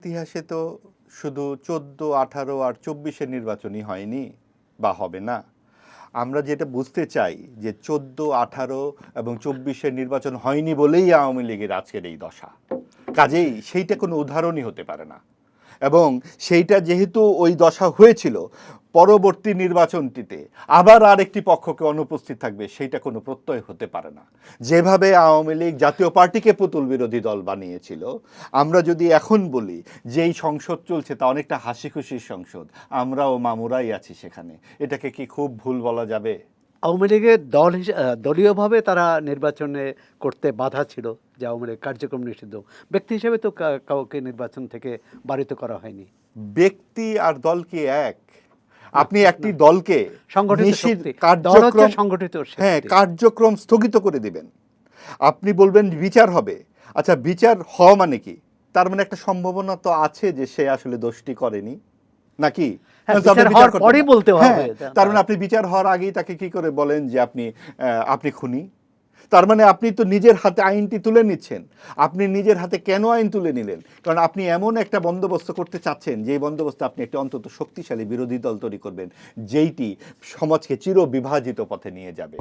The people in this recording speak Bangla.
ইতিহাসে তো শুধু ১৪, ১৮ আর ২৪-এর নির্বাচনই হয়নি বা হবে না। আমরা যেটা বুঝতে চাই যে ১৪, ১৮ এবং ২৪-এর নির্বাচন হয়নি বলেই আওয়ামী লীগের আজকের এই দশা। কাজেই সেইটা কোনো উদাহরণই হতে পারে না। এবং সেইটা যেহেতু ওই দশা হয়েছিল, পরবর্তী নির্বাচনটিতে আবার আরেকটি পক্ষকে অনুপস্থিত থাকবে সেইটা কোনো প্রত্যয় হতে পারে না। যেভাবে আওয়ামী লীগ জাতীয় পার্টিকে পুতুল বিরোধী দল বানিয়েছিল, আমরা যদি এখন বলি যেই সংসদ চলছে তা অনেকটা হাসি খুশির সংসদ, আমরাও মামুরাই আছি সেখানে, এটাকে কি খুব ভুল বলা যাবে? আওয়ামী লীগের দলীয়ভাবে তারা নির্বাচনে করতে বাধা ছিল, যে আওয়ামী লীগ কার্যক্রম নিষিদ্ধ। ব্যক্তি হিসেবে তো কাউকে নির্বাচন থেকে বারিত করা হয়নি। ব্যক্তি আর দল কি এক? না, আপনি একটি না। দলকে সংগঠিত নিষিদ্ধ শক্তি। দল হচ্ছে সংগঠিত শক্তি। কার্যক্রম স্থগিত করে দিবেন। আপনি বলবেন বিচার হবে। আচ্ছা, বিচার হওয়া মানে কি? তার মানে একটা সম্ভাবনা তো আছে যে সে আসলে দোষটি করেনি, নাকি? হ্যাঁ, তো আপনি বিচার বিচার হওয়ার করতেন পরেই না। বলতে হ্যাঁ, হবে। তার মানে আপনি বিচার হওয়ার আগেই তাকে কি করে বলেন যে আপনি খুনি? তার মানে আপনি তো নিজের হাতে আইনটি তুলে নিচ্ছেন। আপনি নিজের হাতে কেন আইন তুলে নিলেন? কারণ আপনি এমন একটা বন্দোবস্ত করতে চাচ্ছেন, যেই বন্দোবস্তে আপনি একটি অন্তত শক্তিশালী বিরোধী দল তৈরি করবেন, যেইটি সমাজকে চির বিভাজিত পথে নিয়ে যাবে।